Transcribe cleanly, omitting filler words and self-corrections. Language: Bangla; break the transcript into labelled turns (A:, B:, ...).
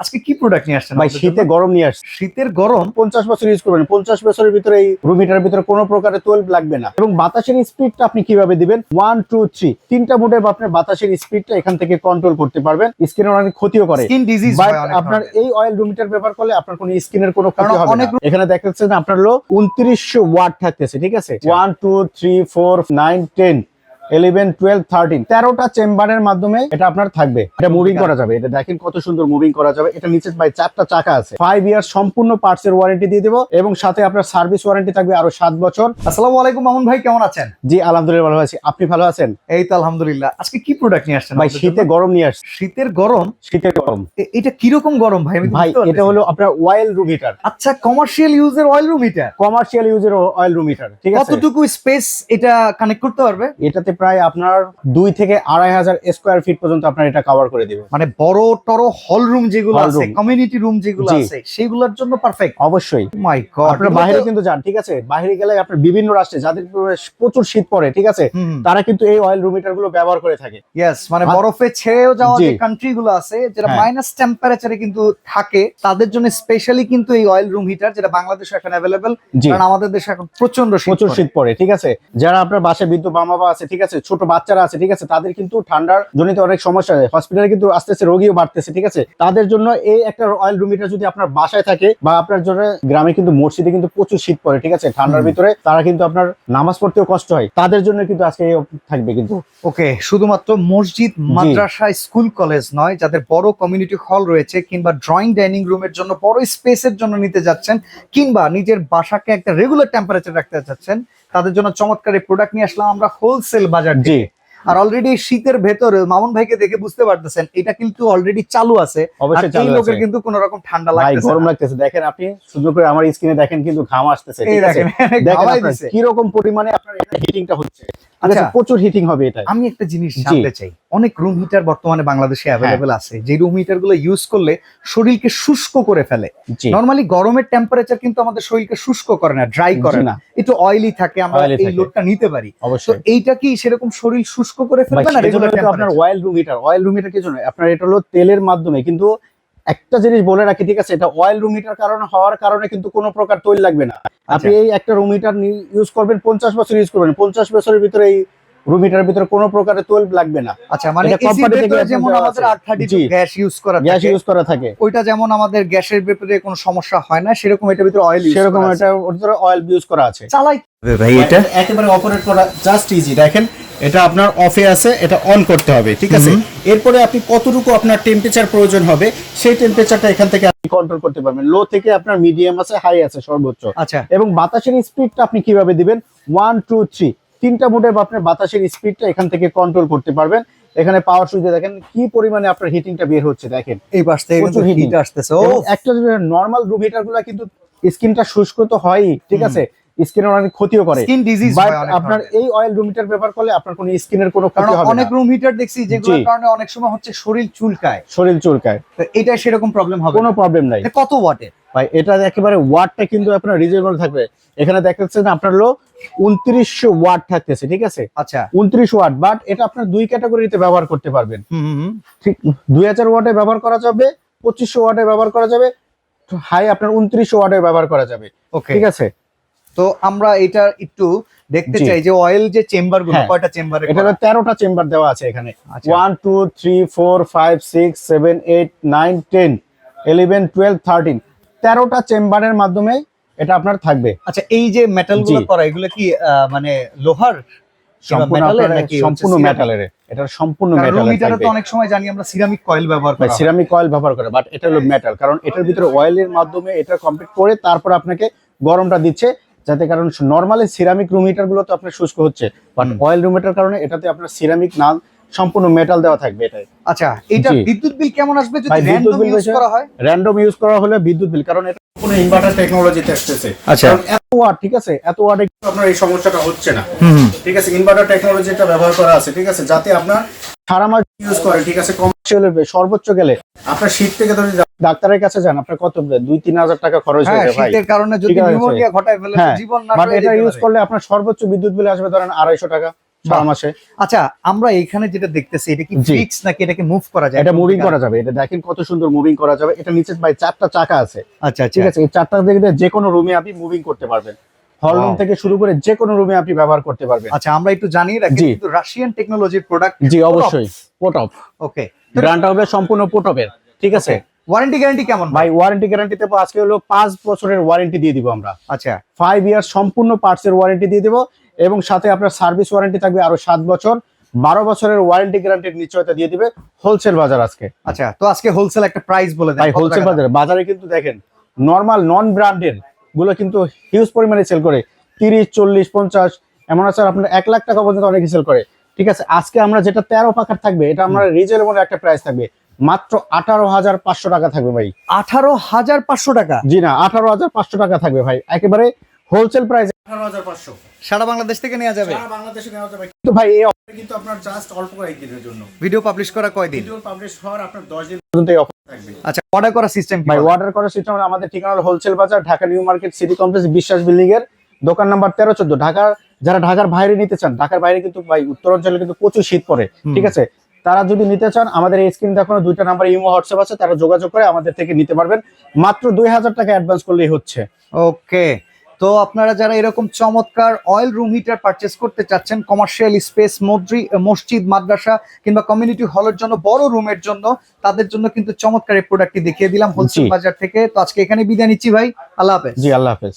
A: আজকে কি প্রোডাক্ট নিয়ে আসছেন
B: ভাই? শীতে গরম নিয়ে আসছে।
A: শীতের গরম
B: 50 বছর ইউজ করবেন, 50 বছরের ভিতরে এই রুম হিটারের ভিতরে কোনো প্রকারের তোল লাগবে না। এবং বাতাসের স্পিডটা আপনি কিভাবে দিবেন, 1 2 3 তিনটা মোডে আপনি বাতাসের স্পিডটা এখান থেকে কন্ট্রোল করতে পারবেন। স্কিনের অনেক ক্ষতিও করে,
A: স্কিন ডিজিজ
B: বাট
A: হয় অনেক
B: আপনার
A: ধরনের।
B: এই অয়েল রুম হিটার ব্যবহার করলে আপনার কোনো স্কিনের কোনো ক্ষতি
A: কারণ
B: হবে
A: অনেক
B: না। এখানে দেখাচ্ছে যে আপনার হলো 2900 ওয়াট থাকতেছে, ঠিক আছে? 1 2 3 4 9 10 11 12 13 13টা চেম্বারের মাধ্যমে এটা আপনার থাকবে। এটা মুভিং করা যাবে, এটা দেখেন কত সুন্দর মুভিং করা যাবে। এটা নিচে ভাই 4টা চাকা আছে, 5 ইয়ার সম্পূর্ণ পার্টস এর ওয়ারেন্টি দিয়ে দেব এবং সাথে আপনার সার্ভিস ওয়ারেন্টি থাকবে আরো 7 বছর।
A: আসসালামু আলাইকুম মামুন ভাই, কেমন আছেন?
B: জি আলহামদুলিল্লাহ ভালো আছি, আপনি ভালো আছেন?
A: এই তো আলহামদুলিল্লাহ। আজকে কি প্রোডাক্ট নিয়ে আসছেন
B: ভাই?
A: আমাদের
B: শীতে
A: জন্য?
B: গরম নিয়ে আসছে।
A: শীতের গরম?
B: শীতের গরম
A: এটা কিরকম গরম ভাই? আমি
B: ভাই,
A: বুঝতে পারতেছি
B: এটা
A: না।
B: হলো আপনার অয়েল রুম হিটার,
A: আচ্ছা, কমার্শিয়াল ইউজের অয়েল রুম হিটার।
B: কমার্শিয়াল ইউজের অয়েল রুম হিটার, ঠিক আছে?
A: কতটুকু স্পেস এটা কানেক্ট করতে পারবে?
B: এটাতে প্রায় আপনার 2 থেকে 2500 স্কয়ার ফিট পর্যন্ত আপনার এটা কভার করে দিবে।
A: মানে বড় টরো হল রুম যেগুলো
B: হল
A: আছে,
B: রুম।
A: কমিউনিটি রুম যেগুলো
B: জি।
A: আছে, সেগুলোর জন্য পারফেক্ট।
B: অবশ্যই
A: মাই গড,
B: আপনার বাইরে কিন্তু যান, ঠিক আছে? বাইরে গেলে আপনার বিভিন্ন রাষ্ট্রে যাদের প্রচুর শীত পড়ে, ঠিক আছে, তারা কিন্তু এই অয়েল রুম হিটার গুলো ব্যবহার করে থাকে।
A: ইয়েস, মানে
B: হ্যাঁ।
A: বরফে ছেয়েও যাওয়া
B: জি।
A: যে কান্ট্রি গুলো আছে, যেটা
B: হ্যাঁ।
A: মাইনাস টেম্পারেচারে কিন্তু থাকে, তাদের জন্য স্পেশালি কিন্তু এই অয়েল রুম হিটার, যেটা বাংলাদেশে এখন অ্যাভেলেবেল।
B: জি।
A: কারণ আমাদের দেশে এখন প্রচন্ড
B: প্রচুর শীত পড়ে, ঠিক আছে? যারা আপনার বাসায় বৃদ্ধ মা-বাবা আছে, ঠিক আছে, ছোট বাচ্চারা আছে, ঠিক আছে, তাদের কিন্তু ঠান্ডার জনিত অনেক সমস্যা হয়, হসপিটালে কিন্তু আস্তে আস্তে রোগীও বাড়তেছে, ঠিক আছে? তাদের জন্য এই একটা অয়েল রুম হিটার যদি আপনার বাসায় থাকে বা আপনার জন্য গ্রামে কিন্তু মসজিদে কিন্তু প্রচুর শীত পড়ে, ঠিক আছে, ঠান্ডার ভিতরে তারা কিন্তু আপনার নামাজ পড়তেও কষ্ট হয়, তাদের জন্য কিন্তু আজকে এই থাকবে কিন্তু।
A: ওকে, শুধুমাত্র মসজিদ, মাদ্রাসা, স্কুল, কলেজ নয়, যাদের বড় কমিউনিটি হল রয়েছে কিংবা ড্রয়িং ডাইনিং রুমের জন্য বড় স্পেসের জন্য নিতে যাচ্ছেন, কিংবা নিজের বাসাকে একটা রেগুলার টেম্পারেচার রাখতে চাচ্ছেন, তাদের জন্য চমৎকার এই প্রোডাক্ট নিয়ে আসলাম আমরা হোলসেল বাজার
B: জি।
A: থেকে। আর অলরেডি শীতের ভেতরে মামুন ভাইকে দেখে বুঝতে পারতেছেন এটা কিন্তু অলরেডি চালু আছে।
B: অবশ্যই
A: আর
B: চালু
A: এই লোকের
B: আছে।
A: কিন্তু কোনো রকম ঠান্ডা
B: ভাই
A: লাগতেছে
B: গরম
A: না।
B: লাগতেছে, দেখেন আপনি সুন্দর করে আমার স্কিনে দেখেন কিন্তু ঘাম আসতেছে,
A: এই
B: ঠিক আছে?
A: দেখেন,
B: দেখেন
A: ঘামাই
B: আপনার
A: দিছে।
B: কি রকম পরিমাণে আপনার এটা হিটিংটা হচ্ছে, ঠিক আছে?
A: আচ্ছা।
B: প্রচুর হিটিং হবে এটা।
A: আমি একটা জিনিস
B: জি।
A: জানতে চাই, অনেক রুম হিটার বর্তমানে বাংলাদেশে অ্যাভেলেবেল আছে, যে রুম হিটার গুলো ইউজ করলে শরীরকে শুষ্ক করে ফেলে।
B: জি।
A: নরমালি গরমের টেম্পারেচার কিন্তু আমাদের শরীরকে শুষ্ক করে না, ড্রাই করে
B: জি
A: না,
B: না।
A: একটু অয়েলি থাকে, আমরা
B: Oily
A: এই
B: থাকে।
A: লোডটা নিতে পারি। তো
B: অবশ্যই
A: এইটা কি সেরকম শরীর শুষ্ক করে
B: ভাই,
A: ফেলবে না
B: সেজন্য
A: রেগুলার
B: কিন্তু আপনার
A: temperature?
B: Oil room heater, oil room heater কিছু নয়, আপনার এটা হলো তেলের মাধ্যমে। কিন্তু একটা জিনিস বলে রাখি, ঠিক আছে, এটা অয়েল রুম হিটার কারণে হওয়ার কারণে কিন্তু কোনো প্রকার তৈল লাগবে না। আপনি এই একটা রুম হিটার ইউজ করবেন, 50 বছর ইউজ করবেন, 50 বছরের ভিতরে এই রুম হিটারের ভিতরে কোনো প্রকারের তৈল লাগবে না।
A: আচ্ছা, মানে
B: এটা
A: এসির
B: কোম্পানি থেকে
A: ভেতরে
B: আপনার
A: যেমন
B: দেওয়া
A: আমাদের
B: আছে।
A: R32
B: জি।
A: গ্যাস ইউজ করা
B: গ্যাস
A: থাকে,
B: ইউজ করা থাকে,
A: ওইটা যেমন আমাদের গ্যাসের ব্যাপারে কোনো সমস্যা হয় না, সেরকম এটার ভিতরে অয়েল ইউজ
B: সেরকম
A: করা আছে।
B: এটা ওর ভিতরে অয়েল ইউজ করা আছে।
A: চালাই ভাই এটা।
B: একেবারে অপারেট করা জাস্ট ইজি। দেখেন এটা আপনার অফে আছে, এটা অন করতে হবে, ঠিক আছে? এরপরে আপনি কতটুকু আপনার টেম্পারেচার প্রয়োজন হবে সেই টেম্পারেচারটা এখান থেকে আপনি কন্ট্রোল করতে পারবেন। লো থেকে আপনার মিডিয়াম আছে, হাই আছে সর্বোচ্চ।
A: আচ্ছা,
B: এবং বাতাসের স্পিডটা আপনি কিভাবে দিবেন, 1 2 3 তিনটা মোডে আপনি বাতাসের স্পিডটা এখান থেকে কন্ট্রোল করতে পারবেন। এখানে পাওয়ার সুইচে দেখেন কি পরিমাণে আপনার হিটিংটা বের হচ্ছে, দেখেন
A: এই পাশ থেকে কিন্তু
B: প্রচুর heating।
A: হিট আসতেছে। ও
B: এবং একটা নরমাল রুম হিটার গুলা কিন্তু স্কিনটা শুষ্ক তো হয়ই, ঠিক আছে, স্কিনের অনেক ক্ষতিও করে,
A: স্কিন ডিজিজ
B: বাট
A: হয় অনেক
B: আপনার
A: ধরনের।
B: এই অয়েল রুম হিটার ব্যবহার করলে আপনার কোনো স্কিনের কোনো
A: কারণ
B: ক্ষতি হবে
A: অনেক
B: না,
A: রুম হিটার দেখছি যেগুলোর
B: জি।
A: কারণে অনেক সময় হচ্ছে শরীর চুলকায়,
B: শরীর চুলকায়।
A: তো এটা সেরকম প্রবলেম হবে
B: কোনো
A: না।
B: প্রবলেম নাই
A: এটা কত ওয়াটের?
B: ভাই। এটা একেবারে ওয়াটটা কিন্তু আপনার রিজনেবল থাকবে। এখানে দেখাচ্ছেন আপনার হলো 2900 ওয়াট থাকতেছে, ঠিক আছে?
A: আচ্ছা,
B: 29 ওয়াট, বাট এটা আপনার দুই ক্যাটাগরিতে ব্যবহার করতে পারবেন। ঠিক 2000 ওয়াটে ব্যবহার করা যাবে, 2500 ওয়াটে ব্যবহার করা যাবে, হাই আপনার 2900 ওয়াটে ব্যবহার করা যাবে,
A: ওকে।
B: ঠিক আছে?
A: তো আমরা এটা একটু দেখতে
B: জি।
A: চাই যে অয়েল যে চেম্বার গুলো,
B: হ্যাঁ।
A: কয়টা চেম্বারে
B: এটা 13টা চেম্বার দেওয়া আছে এখানে।
A: আচ্ছা।
B: 1 2 3 4 5 6 7 8 9 10 11 12 13 13টা চেম্বারের মাধ্যমে এটা আপনার থাকবে।
A: আচ্ছা, এই যে মেটাল গুলো
B: জি।
A: করা, এগুলো কি মানে লোহার
B: সম্পূর্ণ
A: মেটালের
B: আপনার
A: নাকি
B: সম্পূর্ণ মেটালের, এটা সম্পূর্ণ
A: রুম
B: মেটালের
A: হিটারে
B: থাকবে।
A: তো অনেক সময় জানি আমরা সিরামিক কয়েল ব্যবহার করা হয়।
B: সিরামিক অয়েল ব্যবহার করে, বাট এটা হলো মেটাল, কারণ এটার ভিতরে অয়েলের মাধ্যমে এটা কমপ্লিট করে তারপর আপনাকে গরমটা দিচ্ছে, যাতে কারণ নরমালি সিরামিক রুম হিটার গুলো তো আপনার শুষ্ক হচ্ছে, বাট অয়েল রুম হিটার কারণে এটাতে আপনার সিরামিক না, সম্পূর্ণ মেটাল দেওয়া থাকবে এটাই।
A: আচ্ছা, এটা
B: জি।
A: বিদ্যুৎ বিল কেমন আসবে যদি
B: ভাই, বিদ্যুৎ
A: র্যান্ডম
B: বিল
A: ইউজ
B: বেশি-
A: করা হয়?
B: র্যান্ডম ইউজ করা হলে বিদ্যুৎ বিল, কারণ এটা কোনো ইনভার্টার টেকনোলজিতে আসতেছে।
A: আচ্ছা।
B: কারণ এত ওয়াট, ঠিক আছে, এত ওয়াটে কিন্তু আপনার এই সমস্যাটা হচ্ছে না, ঠিক আছে? ইনভার্টার টেকনোলজিটা ব্যবহার করা আছে, ঠিক আছে, যাতে আপনার সারা মাস ইউজ করে, ঠিক আছে? কমার্শিয়াল সর্বোচ্চ গেলে আপনার শীত থেকে ধরে ডাক্তারের কাছে যান, আপনার কত 2-3 হাজার টাকা খরচ
A: হ্যাঁ,
B: হয়ে যায় ভাই,
A: শীতের কারণে যদি
B: ঠিক আছে।
A: নিউমোনিয়া ঘটায় ফেলে তো
B: হ্যাঁ,
A: জীবন নাশ
B: বাট
A: হয়ে
B: এটা
A: যেতে
B: ইউজ
A: পারে।
B: করলে আপনার সর্বোচ্চ বিদ্যুৎ বিল আসবে ধরেন 250 টাকা। 6 মাসে।
A: আচ্ছা, আমরা এখানে যেটা দেখতেছি এটা কি
B: জি।
A: ফিক্স নাকি এটাকে মুভ করা যায়?
B: এটা মুভিং করা যাবে, এটা দেখেন কত সুন্দর মুভিং করা যাবে। এটা নিচে ভাই 4টা চাকা আছে,
A: আচ্ছা
B: ঠিক
A: আচ্ছা
B: আছে। এই 4টা দিকে যে কোনো রুমে আপনি মুভিং করতে পারবেন, হল রুম
A: Wow.
B: থেকে শুরু করে যে কোনো রুমে আপনি ব্যবহার করতে পারবেন।
A: আচ্ছা, আমরা একটু জানিয়ে রাখি
B: জি।
A: কিন্তু রাশিয়ান টেকনোলজির প্রোডাক্ট।
B: জি অবশ্যই, পোটপ
A: ওকে,
B: ব্র্যান্ডটা হবে সম্পূর্ণ পোটপের, ঠিক আছে।
A: ওয়ারেন্টি গ্যারান্টি কেমন
B: ভাই ওয়ারেন্টি গ্যারান্টি দেবো আজকে হলো 5 বছরের ওয়ারেন্টি দিয়ে দিব আমরা।
A: আচ্ছা
B: 5 ইয়ার সম্পূর্ণ পার্টস এর ওয়ারেন্টি দিয়ে দেবো, এবং সাথে আপনার সার্ভিস ওয়ারেন্টি থাকবে আরো 7 বছর। 12 বছরের ওয়ারেন্টি গ্যারান্টির নিশ্চয়তা দিয়ে দিবে হোলসেল বাজার আজকে।
A: আচ্ছা, তো আজকে হোলসেল একটা প্রাইস বলে দেন।
B: ভাই
A: কত
B: হোলসেল
A: টাকা?
B: বাজারে বাজারে কিন্তু দেখেন নরমাল নন ব্র্যান্ডের গুলো কিন্তু হিউজ পরিমাণে সেল করে 30, 40, 50, এমন আছে আপনার 1 লাখ টাকা পর্যন্ত অনেকে সেল করে, ঠিক আছে। আজকে আমরা যেটা 13 পাকার থাকবে এটা আমরা রিজনেবল একটা প্রাইস থাকবে, মাত্র 18,500 টাকা থাকবে ভাই।
A: 18,500 টাকা?
B: জি না, 18,500 টাকা থাকবে ভাই, একেবারে হোলসেল প্রাইস 18,500।
A: সারা বাংলাদেশ থেকে নেওয়া যাবে?
B: সারা বাংলাদেশে নেওয়া যাবে, কিন্তু ভাই এই অফার কিন্তু আপনার জাস্ট অল্প কয়েকদিনের জন্য।
A: ভিডিও পাবলিশ করা কয়দিন?
B: ভিডিও পাবলিশ হওয়ার আপনার 10 দিন পর্যন্ত এই অফার থাকবে।
A: আচ্ছা, অর্ডার করার সিস্টেম কি?
B: ভাই অর্ডার করার সিস্টেম আমাদের ঠিকানা হলো হোলসেল বাজার, Dhaka new market city complex, বিশ্বাস বিল্ডিং এর দোকান নাম্বার 13-14। ঢাকার যারা ঢাকার বাইরে নিতে চান, ঢাকার বাইরে কিন্তু ভাই উত্তরাঞ্চলে কিন্তু প্রচুর শীত পড়ে, ঠিক আছে। তারা যদি নিতে চান আমাদের এই স্ক্রিন দেখানো 2টা নাম্বার ইমো হোয়াটসঅ্যাপ আছে, তারা যোগাযোগ করে আমাদের থেকে নিতে পারবেন। মাত্র 2,000 টাকা অ্যাডভান্স করলেই হচ্ছে।
A: ওকে, তো আপনারা যারা এরকম চমৎকার অয়েল রুম হিটার পারচেস করতে চাচ্ছেন কমার্শিয়াল স্পেস, মসজিদ, মাদ্রাসা কিংবা কমিউনিটি হলের জন্য, বড় রুমের জন্য, তাদের জন্য কিন্তু চমৎকার এই প্রোডাক্টটি দেখিয়ে দিলাম হোলসেল
B: জি।
A: বাজার থেকে। তো আজকে এখানে বিদায় নিচ্ছি ভাই, আল্লাহ হাফেজ।
B: জি আল্লাহ হাফেজ।